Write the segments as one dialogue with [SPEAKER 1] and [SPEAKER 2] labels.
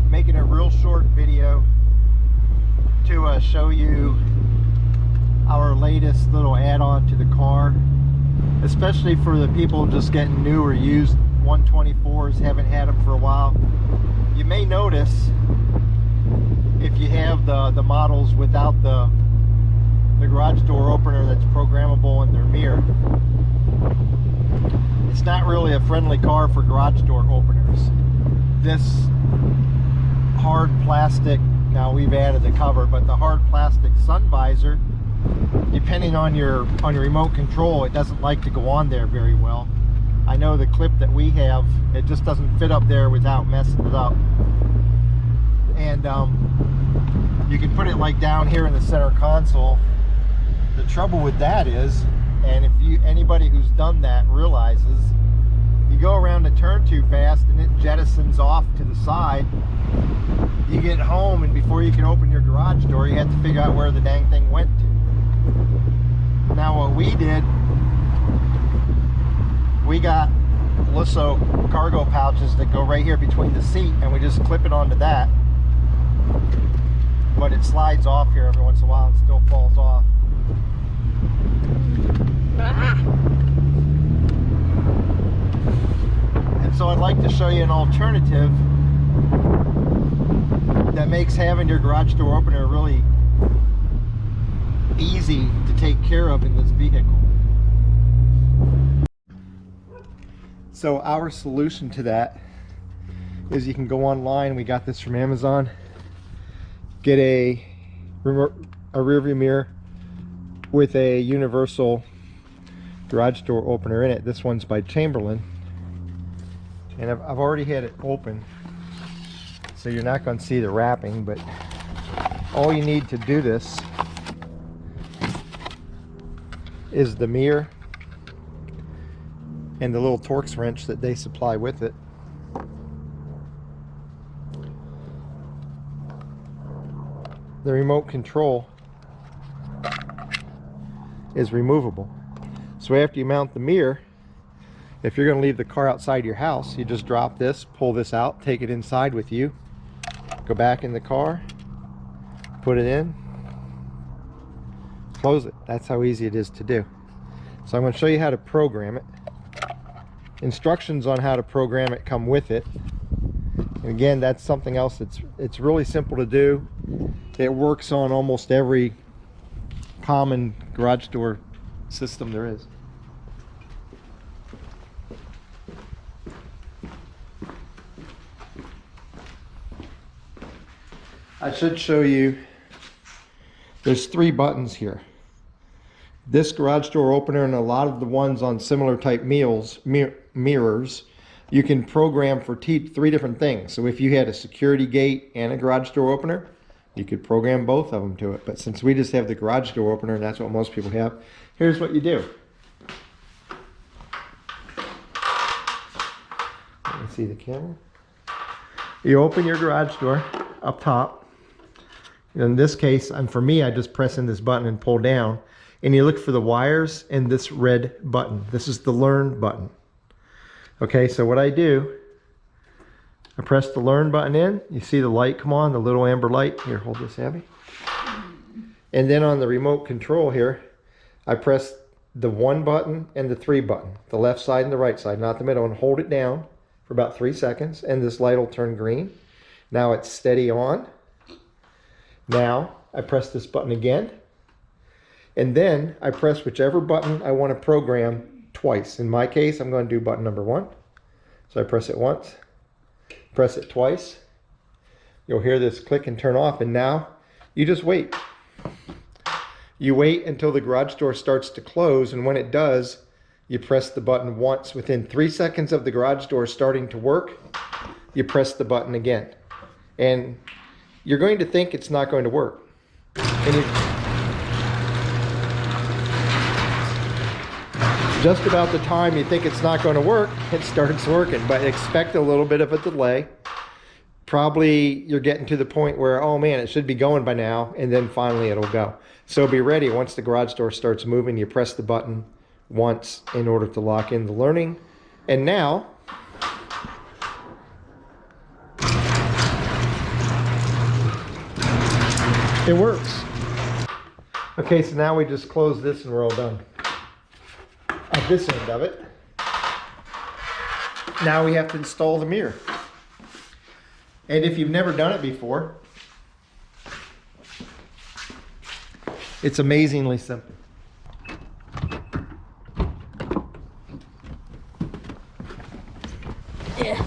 [SPEAKER 1] making a real short video to show you our latest little add-on to the car, especially for the people just getting new or used 124s, haven't had them for a while. You may notice, if you have the models without the garage door opener that's programmable in their mirror, it's not really a friendly car for garage door openers. This hard plastic, now we've added the cover, but the hard plastic sun visor, depending on your remote control, it doesn't like to go on there very well. I know the clip that we have, it just doesn't fit up there without messing it up. And you can put it like down here in the center console. The trouble with that is, and if anybody who's done that realizes, you go around the turn too fast and it jettisons off to the side. You get home and before you can open your garage door, you have to figure out where the dang thing went to. Now what we did, we got Lisso cargo pouches that go right here between the seat, and we just clip it onto that. But it slides off here every once in a while and still falls off. And so I'd like to show you an alternative that makes having your garage door opener really easy to take care of in this vehicle. So our solution to that is you can go online, we got this from Amazon, get a rear view mirror with a universal garage door opener in it. This one's by Chamberlain, and I've already had it open, so you're not going to see the wrapping, but all you need to do this is the mirror and the little Torx wrench that they supply with it. The remote control is removable. So after you mount the mirror, if you're going to leave the car outside your house, you just drop this, pull this out, take it inside with you, go back in the car, put it in, close it. That's how easy it is to do. So I'm going to show you how to program it. Instructions on how to program it come with it. And again, that's something else it's really simple to do. It works on almost every common garage door system there is. I should show you, there's 3 buttons here. This garage door opener and a lot of the ones on similar type mirrors, you can program for 3 different things. So if you had a security gate and a garage door opener, you could program both of them to it. But since we just have the garage door opener, and that's what most people have, here's what you do. Let me see the camera. You open your garage door up top. In this case, and for me, I just press in this button and pull down. And you look for the wires and this red button. This is the learn button. Okay, so what I do, I press the learn button in. You see the light come on, the little amber light. Here, hold this, Abby. And then on the remote control here, I press the 1 button and the 3 button, the left side and the right side, not the middle, and hold it down for about 3 seconds, and this light will turn green. Now it's steady on. Now I press this button again, and then I press whichever button I want to program twice. In my case, I'm going to do button number 1. So I press it once, press it twice. You'll hear this click and turn off, and now you just wait. You wait until the garage door starts to close, and when it does, you press the button once. Within 3 seconds of the garage door starting to work, you press the button again. And you're going to think it's not going to work. And just about the time you think it's not going to work, it starts working. But expect a little bit of a delay. Probably you're getting to the point where, oh man, it should be going by now, and then finally it'll go. So be ready. Once the garage door starts moving, you press the button once in order to lock in the learning. And now It works. Okay, so now we just close this and we're all done. At this end of it. Now we have to install the mirror. And if you've never done it before, it's amazingly simple.
[SPEAKER 2] Yeah.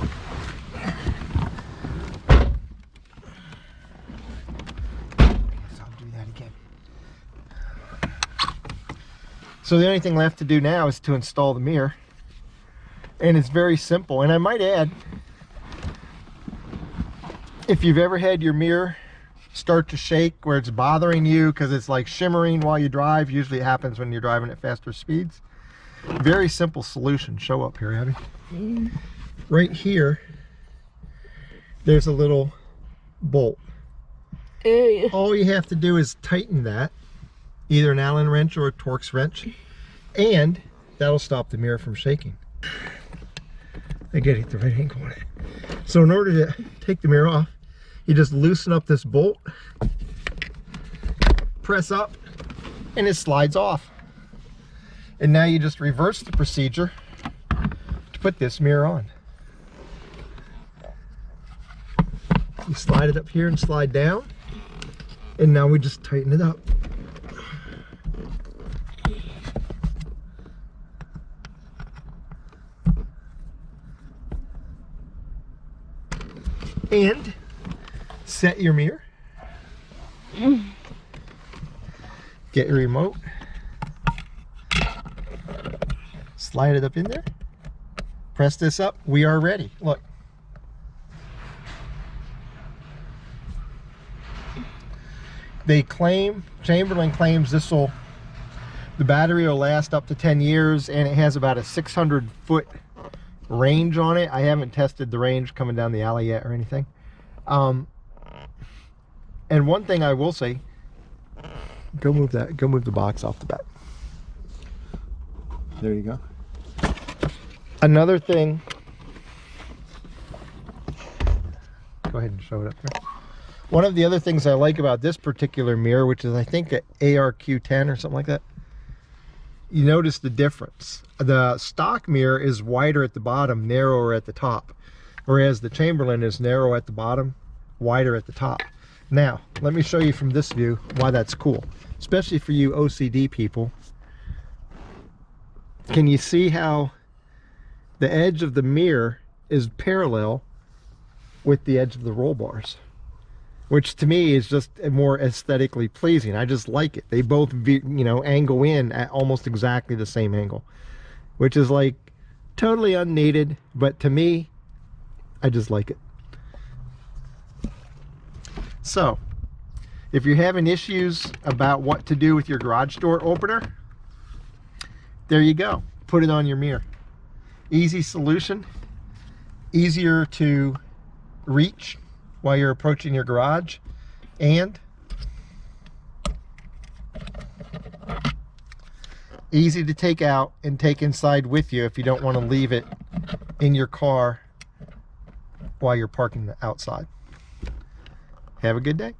[SPEAKER 1] I'll do that again. So the only thing left to do now is to install the mirror. And it's very simple. And I might add, if you've ever had your mirror start to shake where it's bothering you because it's like shimmering while you drive, usually it happens when you're driving at faster speeds. Very simple solution. Show up here, Abby. Right here, there's a little bolt.
[SPEAKER 2] Hey.
[SPEAKER 1] All you have to do is tighten that, either an Allen wrench or a Torx wrench, and that'll stop the mirror from shaking. I get it the right angle on it. So in order to take the mirror off, you just loosen up this bolt, press up, and it slides off. And now you just reverse the procedure to put this mirror on. You slide it up here and slide down, and now we just tighten it up. And set your mirror. Get your remote. Slide it up in there. Press this up. We are ready. Look. They claim, Chamberlain claims the battery will last up to 10 years and it has about a 600-foot range on it. I haven't tested the range coming down the alley yet or anything. And one thing I will say, go move the box off the back. There you go. Another thing, go ahead and show it up there. One of the other things I like about this particular mirror, which is I think an ARQ10 or something like that, you notice the difference. The stock mirror is wider at the bottom, narrower at the top, whereas the Chamberlain is narrow at the bottom, wider at the top. Now, let me show you from this view why that's cool, especially for you OCD people. Can you see how the edge of the mirror is parallel with the edge of the roll bars? Which to me is just more aesthetically pleasing. I just like it. They both, angle in at almost exactly the same angle, which is like totally unneeded, but to me, I just like it. So, if you're having issues about what to do with your garage door opener, there you go. Put it on your mirror. Easy solution, easier to reach while you're approaching your garage, and easy to take out and take inside with you if you don't want to leave it in your car while you're parking outside. Have a good day.